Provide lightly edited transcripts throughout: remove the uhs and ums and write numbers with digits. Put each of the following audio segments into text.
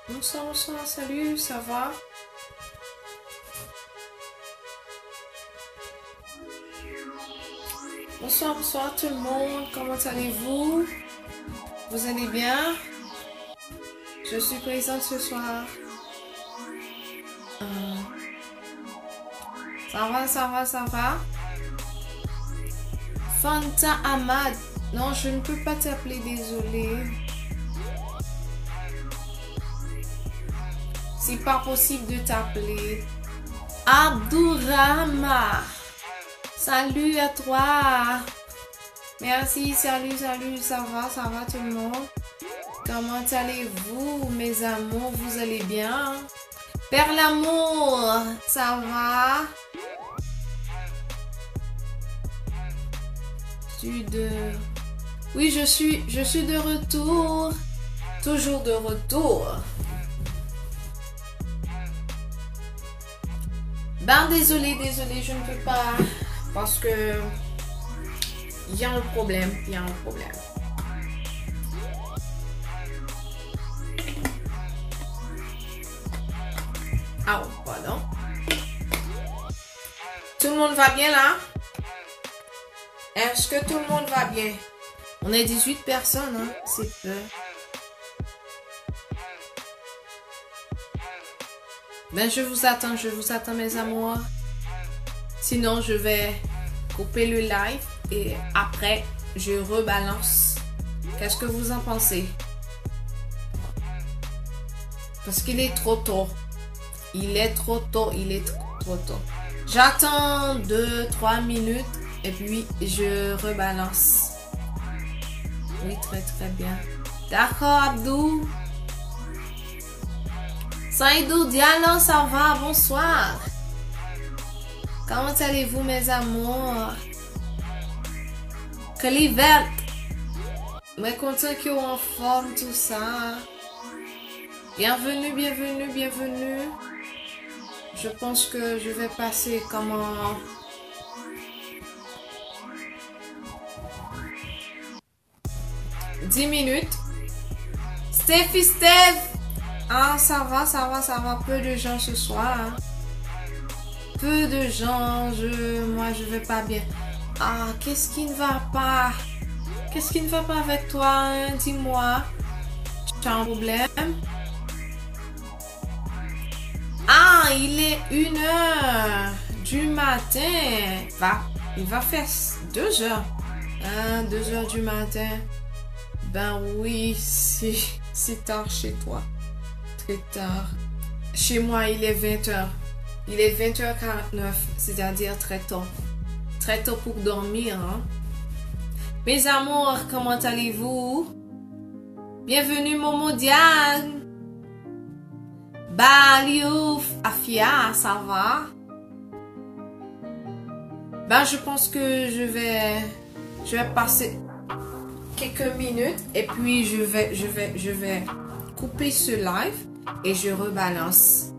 Bonsoir, bonsoir, salut, ça va? Bonsoir, bonsoir tout le monde, comment allez-vous? Vous allez bien? Je suis présente ce soir. Ça va, ça va, ça va? Fanta Ahmad. Non, je ne peux pas t'appeler, désolé. C'est pas possible de t'appeler. Abdourahma. Salut à toi. Merci, salut, salut. Ça va tout le monde? Comment allez-vous, mes amours? Vous allez bien? Père l'amour, ça va? Oui, je suis de retour. Toujours de retour. Ben, désolé, je ne peux pas. Parce que il y a un problème, Ah, pardon. Tout le monde va bien là? Est-ce que tout le monde va bien? On est 18 personnes, hein? C'est peu. Ben, je vous attends, mes amours. Sinon, je vais couper le live et après, je rebalance. Qu'est-ce que vous en pensez? Parce qu'il est trop tôt. Il est trop tôt. J'attends 2-3 minutes et puis je rebalance. Oui, très très bien. D'accord, Abdou. Saïdou Diallo, ça va? Bonsoir. Comment allez-vous, mes amours? Clivert. Mais content qu'ils sont en forme, tout ça. Bienvenue. Je pense que je vais passer comme 10 minutes. Steph. Ah, ça va. Peu de gens ce soir. Hein. Peu de gens. Moi, je vais pas bien. Ah, qu'est-ce qui ne va pas? Qu'est-ce qui ne va pas avec toi? Hein? Dis-moi. Tu as un problème? Ah, il est 1h du matin. Il va faire 2h. Hein, 2h du matin. Ben oui, c'est tard chez toi. Très tard. Chez moi, il est 20h. Il est 20h49, c'est-à-dire très tôt. Très tôt pour dormir. Hein? Mes amours, comment allez-vous? Bienvenue, Momo Diane. Baliouf, Afia, ça va? Ben, je pense que je vais passer quelques minutes et puis je vais couper ce live et je rebalance.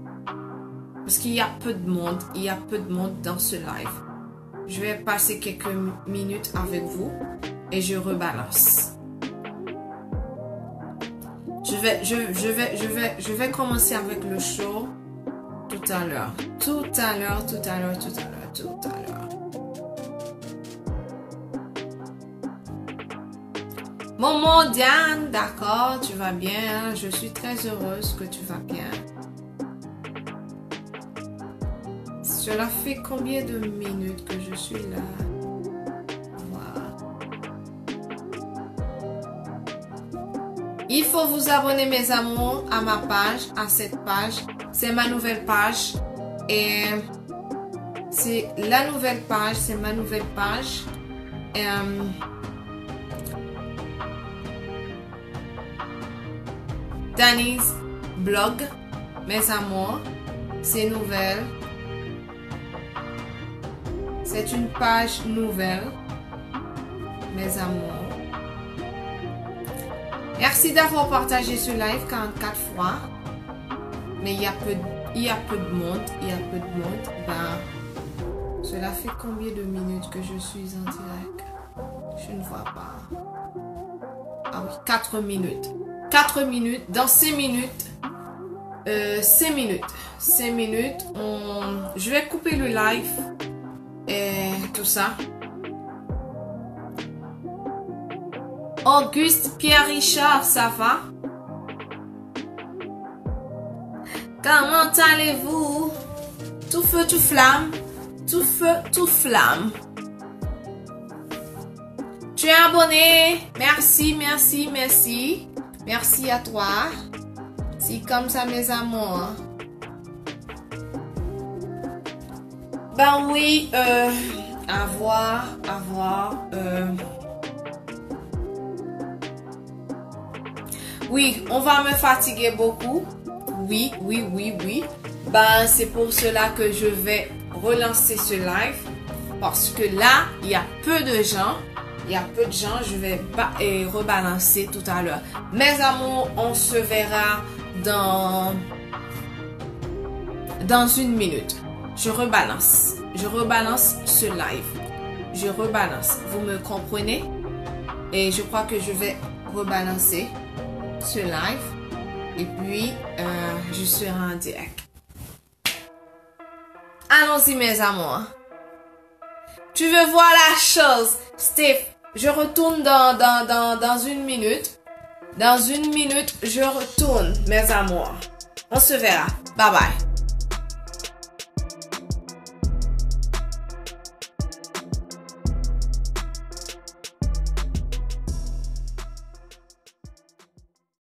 Parce qu'il y a peu de monde. Dans ce live. Je vais passer quelques minutes avec vous et je rebalance. Je vais commencer avec le show tout à l'heure. Maman Diane, d'accord, tu vas bien. Je suis très heureuse que tu vas bien. Cela fait combien de minutes que je suis là? Voilà. Il faut vous abonner, mes amours, à ma page, à cette page. C'est ma nouvelle page. Et c'est la nouvelle page, c'est ma nouvelle page. Danny's blog, mes amours, c'est nouvelle. C'est une page nouvelle, mes amours. Merci d'avoir partagé ce live 44 fois. Mais il y a peu de monde. Ben, cela fait combien de minutes que je suis en direct? Je ne vois pas. Ah oui, 4 minutes. 4 minutes. Dans 6 minutes, 5 minutes. 5 minutes. Je vais couper le live et tout ça. Auguste Pierre Richard, ça va? Comment allez-vous? Tout feu, tout flamme. Tout feu, tout flamme. Tu es abonné? Merci, merci, merci. Merci à toi. C'est comme ça, mes amours. Ben oui, à voir. Oui, on va me fatiguer beaucoup. Oui. Ben, c'est pour cela que je vais relancer ce live. Parce que là, il y a peu de gens. Je vais rebalancer tout à l'heure. Mes amours, on se verra dans 1 minute. Je rebalance ce live. Je rebalance. Vous me comprenez? Et je crois que je vais rebalancer ce live. Et puis, je serai en direct. Allons-y, mes amours. Tu veux voir la chose? Steve, je retourne dans 1 minute. Dans 1 minute, je retourne, mes amours. On se verra. Bye bye.